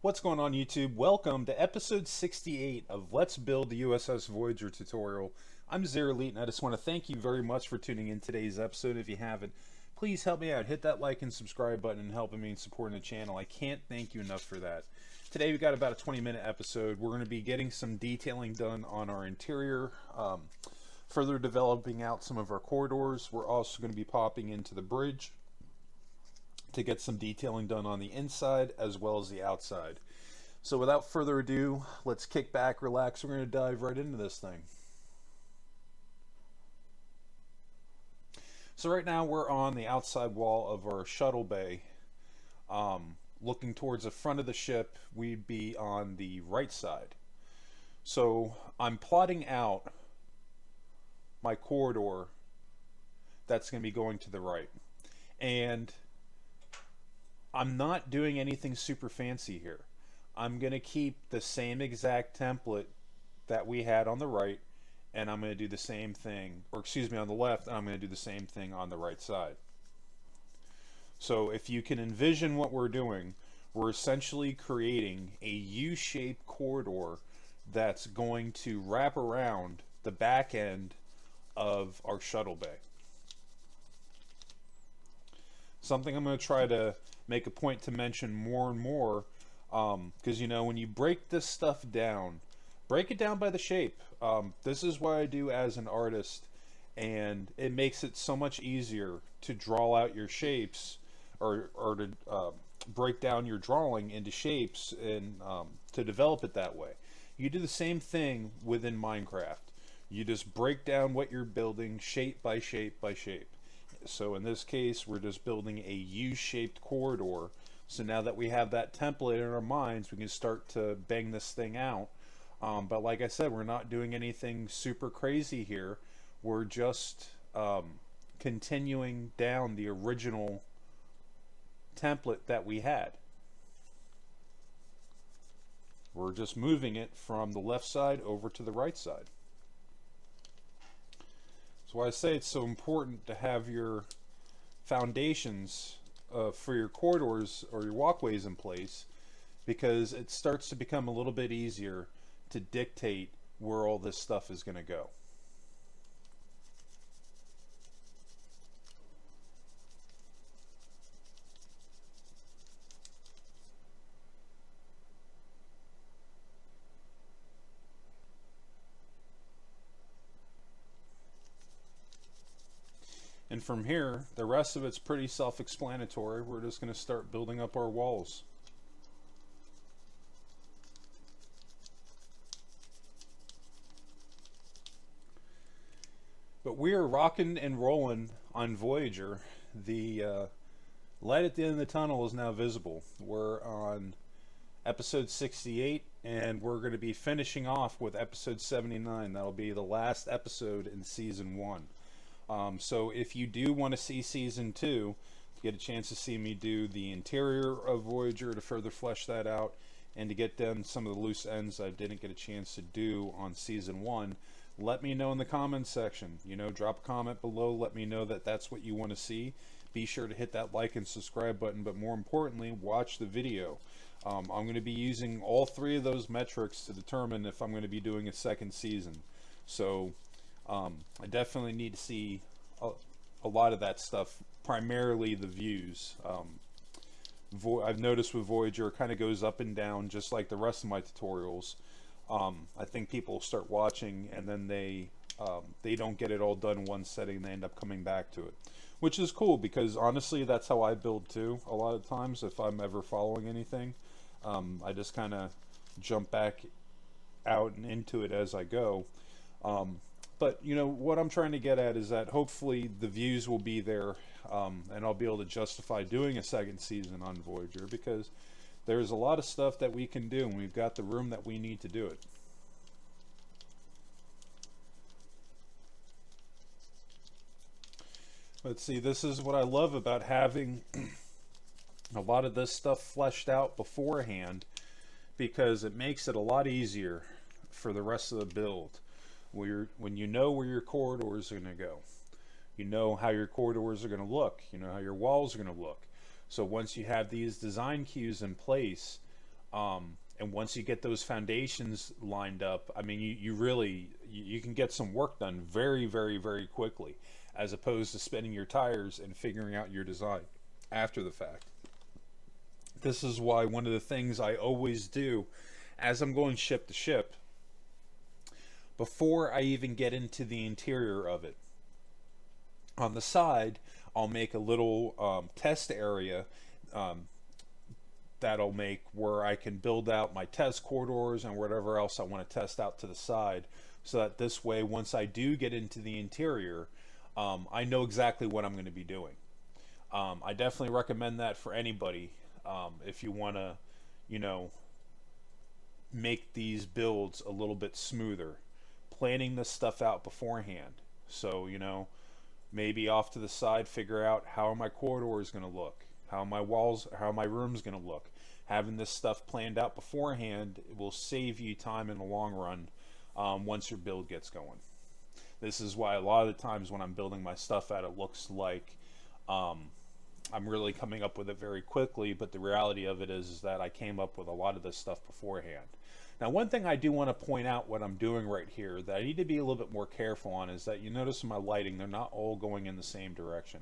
What's going on YouTube? Welcome to episode 68 of Let's Build the U.S.S. Voyager tutorial. I'm ZeroElite and I just want to thank you very much for tuning in today's episode. If you haven't, please help me out. Hit that like and subscribe button and helping me and supporting the channel. I can't thank you enough for that. Today we got about a 20-minute episode. We're going to be getting some detailing done on our interior, further developing out some of our corridors. We're also going to be popping into the bridge to get some detailing done on the inside as well as the outside. So without further ado, let's kick back, relax. We're going to dive right into this thing. So right now we're on the outside wall of our shuttle bay. Looking towards the front of the ship, we'd be on the right side. So I'm plotting out my corridor that's going to be going to the right. And I'm not doing anything super fancy here. I'm going to keep the same exact template that we had on the right, and I'm going to do the same thing, or excuse me, on the left, and I'm going to do the same thing on the right side. So if you can envision what we're doing, we're essentially creating a U-shaped corridor that's going to wrap around the back end of our shuttle bay. Something I'm going to try to make a point to mention more and more, because you know, when you break this stuff down, break it down by the shape. This is what I do as an artist, and it makes it so much easier to draw out your shapes, or to break down your drawing into shapes, and to develop it that way. You do the same thing within Minecraft. You just break down what you're building shape by shape by shape. So in this case, we're just building a U-shaped corridor. So now that we have that template in our minds, we can start to bang this thing out. But like I said, we're not doing anything super crazy here. We're just continuing down the original template that we had. We're just moving it from the left side over to the right side. That's why I say it's so important to have your foundations for your corridors or your walkways in place, because it starts to become a little bit easier to dictate where all this stuff is going to go. And from here, the rest of it's pretty self-explanatory. We're just going to start building up our walls. But we are rocking and rolling on Voyager. The light at the end of the tunnel is now visible. We're on episode 68, and we're going to be finishing off with episode 79. That'll be the last episode in season 1. So if you do want to see season 2, get a chance to see me do the interior of Voyager to further flesh that out, and to get done some of the loose ends I didn't get a chance to do on season 1, let me know in the comments section. You know, drop a comment below, let me know that that's what you want to see. Be sure to hit that like and subscribe button, but more importantly, watch the video. I'm going to be using all 3 of those metrics to determine if I'm going to be doing a second season. So I definitely need to see a lot of that stuff, primarily the views. I've noticed with Voyager, it kind of goes up and down just like the rest of my tutorials. I think people start watching and then they don't get it all done in one setting, and they end up coming back to it, which is cool, because honestly that's how I build too. A lot of times if I'm ever following anything, I just kind of jump back out and into it as I go. But you know what I'm trying to get at is that hopefully the views will be there, and I'll be able to justify doing a second season on Voyager, because there's a lot of stuff that we can do, and we've got the room that we need to do it. Let's see, this is what I love about having a lot of this stuff fleshed out beforehand, because it makes it a lot easier for the rest of the build. When you know where your corridors are going to go, you know how your corridors are going to look, you know how your walls are going to look. So once you have these design cues in place, And once you get those foundations lined up, I mean, you really you can get some work done very, very, very quickly, as opposed to spinning your tires and figuring out your design after the fact. This is why one of the things I always do as I'm going ship to ship, before I even get into the interior of it, on the side, I'll make a little test area that'll make where I can build out my test corridors and whatever else I want to test out to the side, so that this way, once I do get into the interior, I know exactly what I'm going to be doing. I definitely recommend that for anybody if you want to, you know, make these builds a little bit smoother. Planning this stuff out beforehand. So, you know, maybe off to the side, figure out how are my corridors going to look, how are my walls, how are my rooms going to look. Having this stuff planned out beforehand will save you time in the long run once your build gets going. This is why a lot of the times when I'm building my stuff out, it looks like I'm really coming up with it very quickly, but the reality of it is that I came up with a lot of this stuff beforehand. Now, one thing I do want to point out what I'm doing right here that I need to be a little bit more careful on is that you notice in my lighting, they're not all going in the same direction.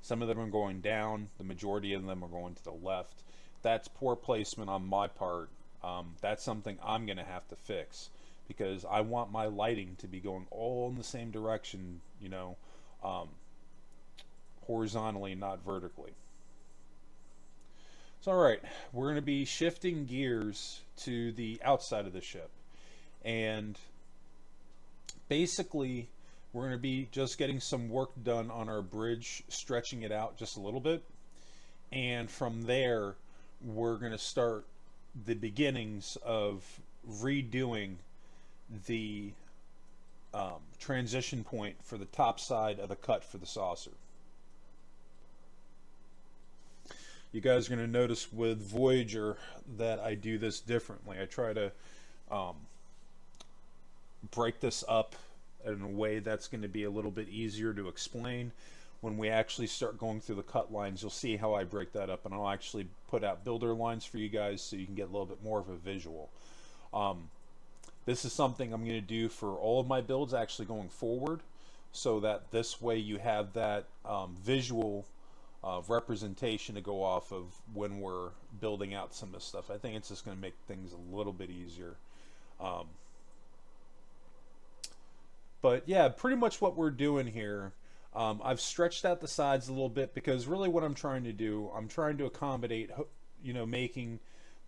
Some of them are going down, the majority of them are going to the left. That's poor placement on my part. That's something I'm going to have to fix, because I want my lighting to be going all in the same direction, you know, horizontally, not vertically. So, alright, we're going to be shifting gears to the outside of the ship. And basically, we're going to be just getting some work done on our bridge, stretching it out just a little bit. And from there, we're going to start the beginnings of redoing the transition point for the top side of the cut for the saucer. You guys are going to notice with Voyager that I do this differently. I try to break this up in a way that's going to be a little bit easier to explain. When we actually start going through the cut lines, you'll see how I break that up, and I'll actually put out builder lines for you guys so you can get a little bit more of a visual. This is something I'm going to do for all of my builds actually going forward, so that this way you have that visual representation to go off of when we're building out some of this stuff. I think it's just going to make things a little bit easier. But yeah, pretty much what we're doing here, I've stretched out the sides a little bit, because really what I'm trying to do, I'm trying to accommodate, you know, making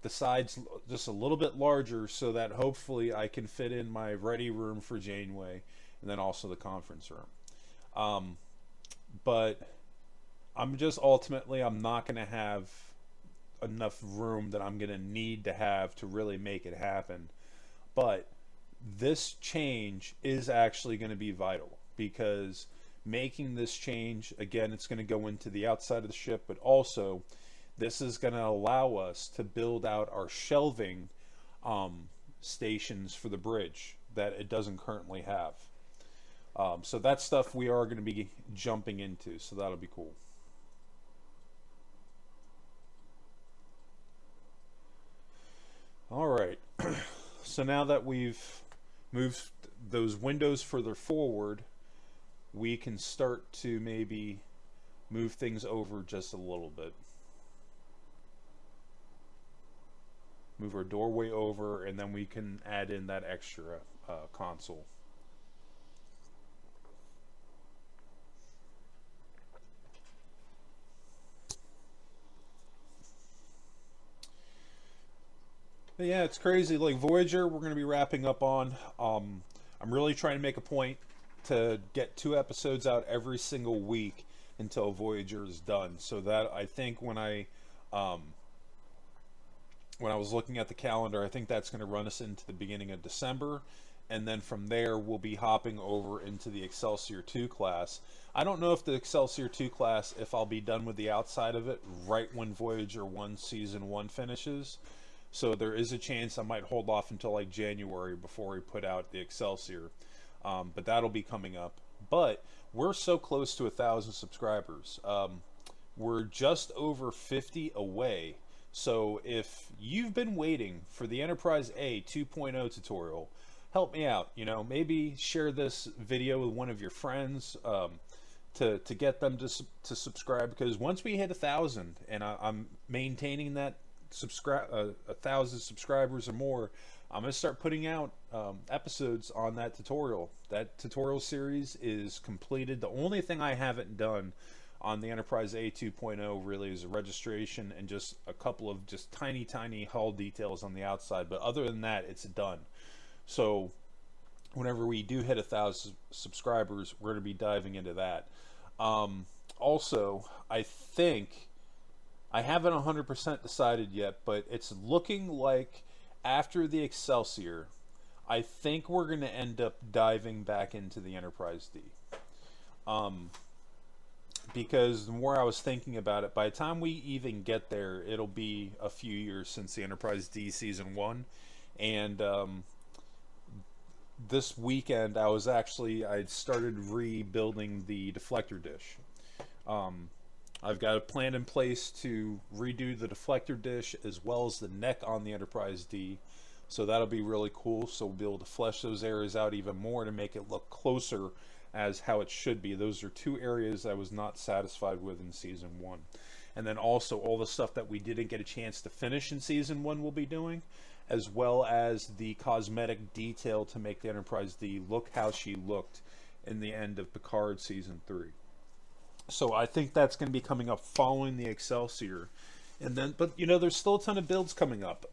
the sides just a little bit larger so that hopefully I can fit in my ready room for Janeway, and then also the conference room. But I'm just ultimately, I'm not going to have enough room that I'm going to need to have to really make it happen. But this change is actually going to be vital, because making this change, again, it's going to go into the outside of the ship, but also this is going to allow us to build out our shelving stations for the bridge that it doesn't currently have. So that stuff we are going to be jumping into, so that'll be cool. Alright, so now that we've moved those windows further forward, we can start to maybe move things over just a little bit. Move our doorway over, and then we can add in that extra console. But yeah, it's crazy. Like Voyager, we're going to be wrapping up on. I'm really trying to make a point to get 2 episodes out every single week until Voyager is done. So that, I think when I was looking at the calendar, I think that's going to run us into the beginning of December. And then from there, we'll be hopping over into the Excelsior 2 class. I don't know if the Excelsior 2 class, if I'll be done with the outside of it right when Voyager 1 Season 1 finishes. So there is a chance I might hold off until like January before we put out the Excelsior. But that'll be coming up. But we're so close to 1,000 subscribers. We're just over 50 away So if you've been waiting for the Enterprise A 2.0 tutorial, help me out. You know, maybe share this video with one of your friends to get them to subscribe. Because once we hit 1,000, and I'm maintaining that subscribe 1,000 subscribers or more, I'm gonna start putting out episodes on that tutorial. That tutorial series is completed. The only thing I haven't done on the Enterprise A 2.0 really is a registration and just a couple of just tiny hull details on the outside. But other than that, it's done. So whenever we do hit 1,000 subscribers, we're going to be diving into that. Also, I think I haven't 100% decided yet, but it's looking like after the Excelsior, I think we're going to end up diving back into the Enterprise D. Because the more I was thinking about it, by the time we even get there, it'll be a few years since the Enterprise D Season 1. And this weekend, I'd started rebuilding the deflector dish. I've got a plan in place to redo the deflector dish as well as the neck on the Enterprise D. So that'll be really cool. So we'll be able to flesh those areas out even more to make it look closer as how it should be. Those are two areas I was not satisfied with in Season 1. And then also all the stuff that we didn't get a chance to finish in Season 1 we'll be doing, as well as the cosmetic detail to make the Enterprise D look how she looked in the end of Picard Season 3. So I think that's going to be coming up following the Excelsior. And then, but you know, there's still a ton of builds coming up.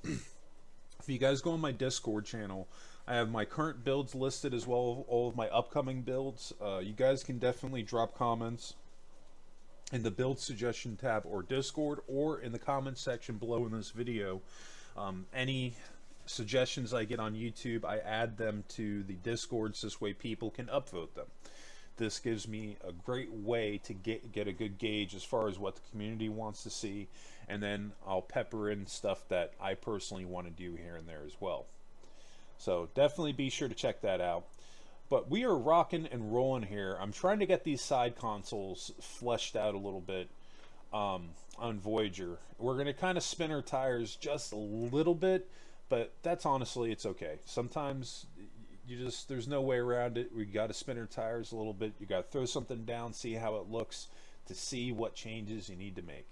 If you guys go on my Discord channel, I have my current builds listed as well as all of my upcoming builds. You guys can definitely drop comments in the build suggestion tab or Discord, or in the comments section below in this video. Any suggestions I get on YouTube, I add them to the Discords. This way people can upvote them. This gives me a great way to get a good gauge as far as what the community wants to see, and then I'll pepper in stuff that I personally want to do here and there as well. So definitely be sure to check that out. But we are rocking and rolling here. I'm trying to get these side consoles fleshed out a little bit on Voyager. We're going to kind of spin our tires just a little bit, but that's honestly, it's okay. Sometimes there's no way around it. We got to spin our tires a little bit. You got to throw something down, see how it looks, to see what changes you need to make.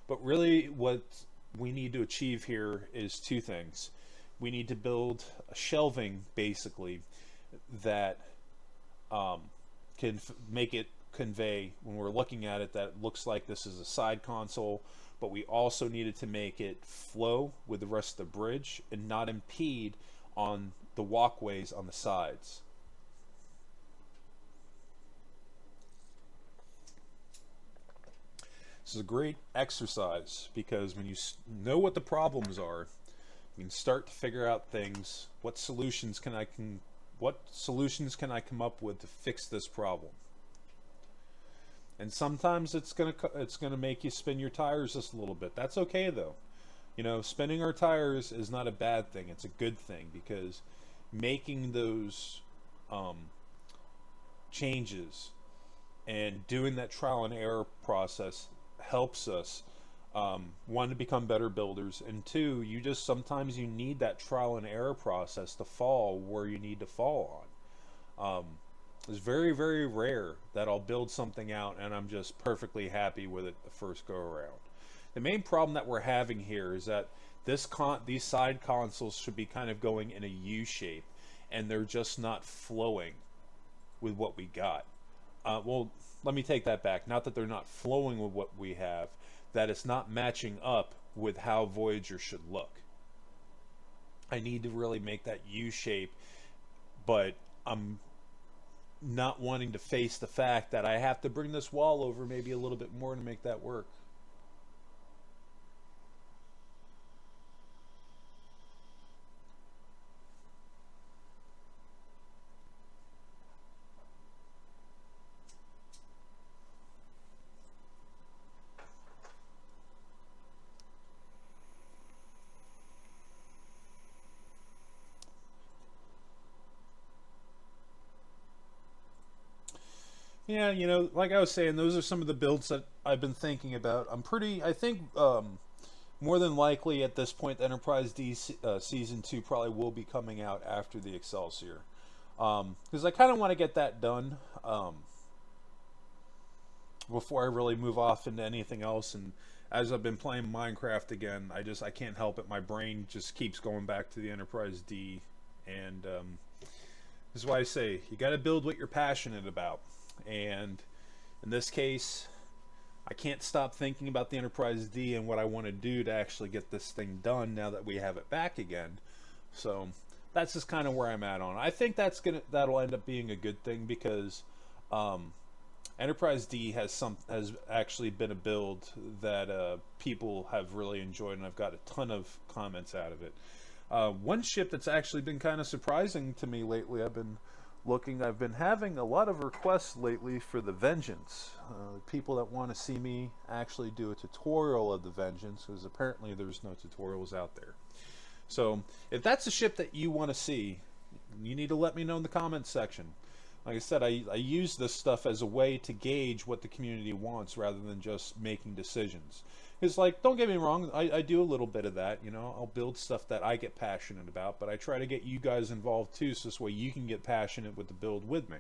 But really what we need to achieve here is two things. We need to build a shelving, basically, that can make it convey, when we're looking at it, that it looks like this is a side console, but we also needed to make it flow with the rest of the bridge and not impede on the walkways on the sides. This is a great exercise because when you know what the problems are, you can start to figure out things. What solutions can I come up with to fix this problem? And sometimes it's gonna make you spin your tires just a little bit. That's okay though. You know, spinning our tires is not a bad thing. It's a good thing, because making those changes and doing that trial and error process helps us, one, to become better builders, and two, sometimes you need that trial and error process to fall where you need to fall on. It's very, very rare that I'll build something out and I'm just perfectly happy with it the first go around. The main problem that we're having here is that these side consoles should be kind of going in a U shape, and they're just not flowing with what we got. Well, let me take that back. Not that they're not flowing with what we have, that it's not matching up with how Voyager should look. I need to really make that U shape, but I'm not wanting to face the fact that I have to bring this wall over maybe a little bit more to make that work. Yeah, you know, like I was saying, those are some of the builds that I've been thinking about. I think more than likely at this point, the Enterprise D season 2 probably will be coming out after the Excelsior, because I kind of want to get that done before I really move off into anything else. And as I've been playing Minecraft again, I can't help it. My brain just keeps going back to the Enterprise D, and this is why I say you got to build what you're passionate about. And in this case, I can't stop thinking about the Enterprise D and what I want to do to actually get this thing done now that we have it back again. So that's just kind of where I'm at on it. I think that'll end up being a good thing, because Enterprise D has actually been a build that people have really enjoyed, and I've got a ton of comments out of it. One ship that's actually been kind of surprising to me lately, I've been having a lot of requests lately for the Vengeance. People that want to see me actually do a tutorial of the Vengeance, because apparently there's no tutorials out there. So if that's a ship that you want to see, you need to let me know in the comments section. Like I said, I use this stuff as a way to gauge what the community wants rather than just making decisions. It's like, don't get me wrong, I do a little bit of that, you know. I'll build stuff that I get passionate about, but I try to get you guys involved too, so this way you can get passionate with the build with me.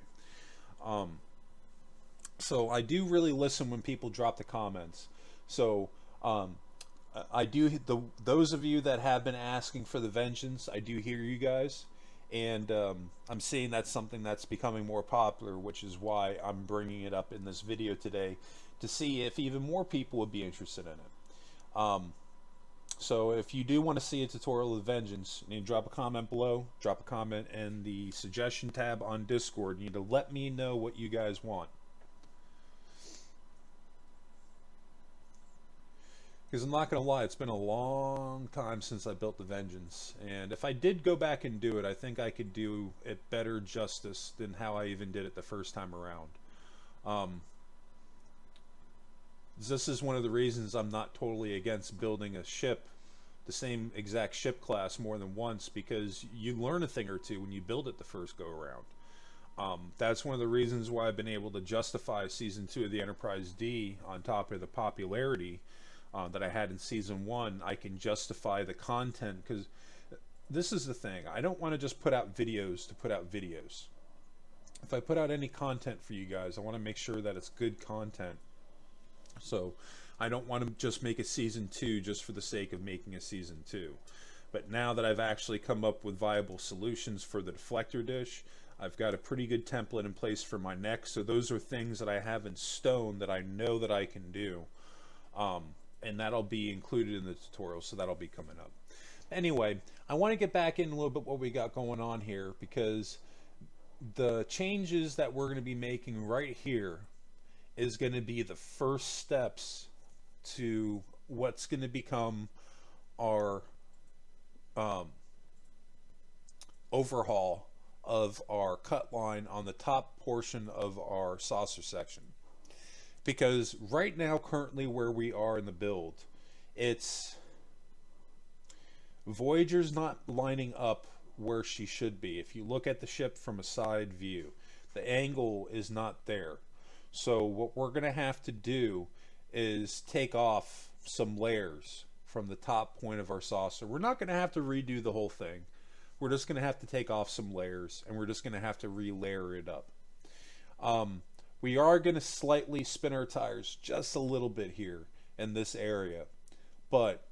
So I do really listen when people drop the comments. So those of you that have been asking for the Vengeance, I do hear you guys. And I'm seeing that's something that's becoming more popular, which is why I'm bringing it up in this video today, to see if even more people would be interested in it. So if you do want to see a tutorial of Vengeance, you need to drop a comment below, drop a comment in the suggestion tab on Discord. You need to let me know what you guys want. Because I'm not going to lie, it's been a long time since I built the Vengeance. And if I did go back and do it, I think I could do it better justice than how I even did it the first time around. This is one of the reasons I'm not totally against building a ship, the same exact ship class, more than once, because you learn a thing or two when you build it the first go around. That's one of the reasons why I've been able to justify Season 2 of the Enterprise D on top of the popularity that I had in Season 1. I can justify the content, because this is the thing. I don't want to just put out videos to put out videos. If I put out any content for you guys, I want to make sure that it's good content. So I don't want to just make a Season 2 just for the sake of making a Season 2. But now that I've actually come up with viable solutions for the deflector dish, I've got a pretty good template in place for my next. So those are things that I have in stone that I know that I can do. And that'll be included in the tutorial, so that'll be coming up. Anyway, I want to get back in a little bit what we got going on here, because the changes that we're going to be making right here is going to be the first steps to what's going to become our overhaul of our cut line on the top portion of our saucer section. Because right now, currently where we are in the build, it's Voyager's not lining up where she should be. If you look at the ship from a side view, the angle is not there. So what we're going to have to do is take off some layers from the top point of our saucer. We're not going to have to redo the whole thing. We're just going to have to take off some layers, and we're just going to have to re-layer it up. We are going to slightly spin our tires just a little bit here in this area, but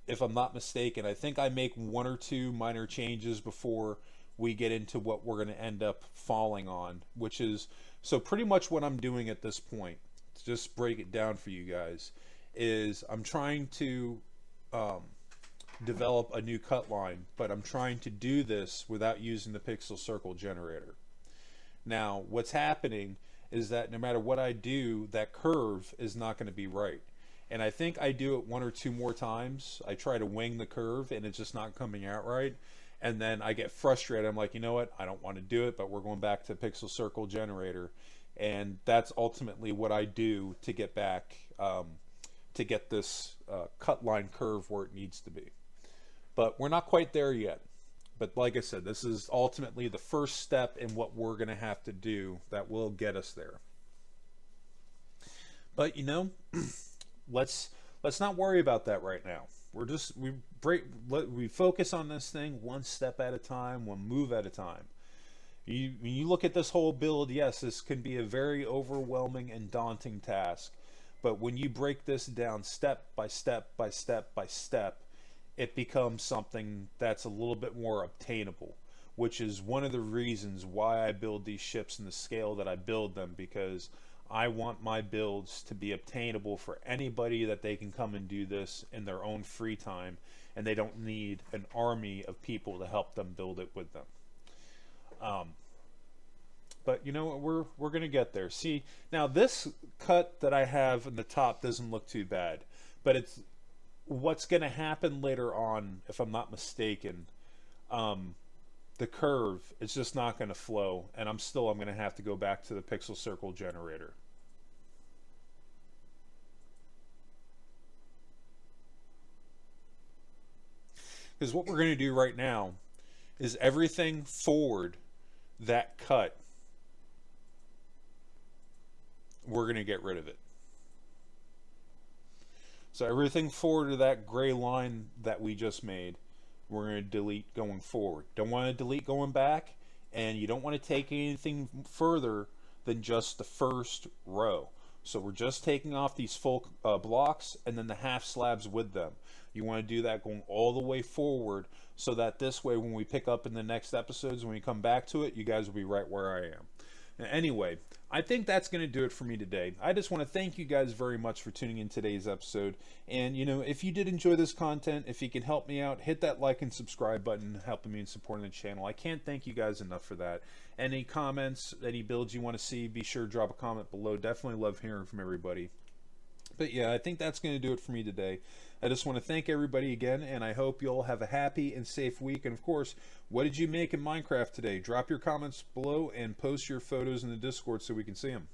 if I'm not mistaken, I think I make one or two minor changes before we get into what we're going to end up falling on, which is, so pretty much what I'm doing at this point, to just break it down for you guys, is I'm trying to develop a new cut line, but I'm trying to do this without using the pixel circle generator. Now, what's happening is that no matter what I do, that curve is not going to be right. And I think I do it one or two more times. I try to wing the curve, and it's just not coming out right. And then I get frustrated. I'm like, you know what? I don't want to do it, but we're going back to pixel circle generator. And that's ultimately what I do to get back, to get this cut line curve where it needs to be. But we're not quite there yet. But like I said, this is ultimately the first step in what we're going to have to do that will get us there. But let's let's not worry about that right now. We focus on this thing one step at a time, one move at a time. When you look at this whole build, yes, this can be a very overwhelming and daunting task. But when you break this down step by step by step by step, it becomes something that's a little bit more obtainable, which is one of the reasons why I build these ships in the scale that I build them, because I want my builds to be obtainable for anybody, that they can come and do this in their own free time, and they don't need an army of people to help them build it with them. Um, but you know what, we're gonna get there. See, now this cut that I have in the top doesn't look too bad, but it's what's gonna happen later on, if I'm not mistaken. The curve is just not gonna flow, and I'm gonna have to go back to the pixel circle generator. Because what we're going to do right now is everything forward that cut, we're going to get rid of it. So everything forward to that gray line that we just made, we're going to delete going forward. Don't want to delete going back, and you don't want to take anything further than just the first row. So we're just taking off these full blocks and then the half slabs with them. You want to do that going all the way forward, so that this way when we pick up in the next episodes, when we come back to it, you guys will be right where I am. Anyway, I think that's going to do it for me today. I just want to thank you guys very much for tuning in today's episode. And, if you did enjoy this content, if you can help me out, hit that like and subscribe button, helping me in supporting the channel. I can't thank you guys enough for that. Any comments, any builds you want to see, be sure to drop a comment below. Definitely love hearing from everybody. But yeah, I think that's going to do it for me today. I just want to thank everybody again, and I hope you all have a happy and safe week. And of course, what did you make in Minecraft today? Drop your comments below and post your photos in the Discord so we can see them.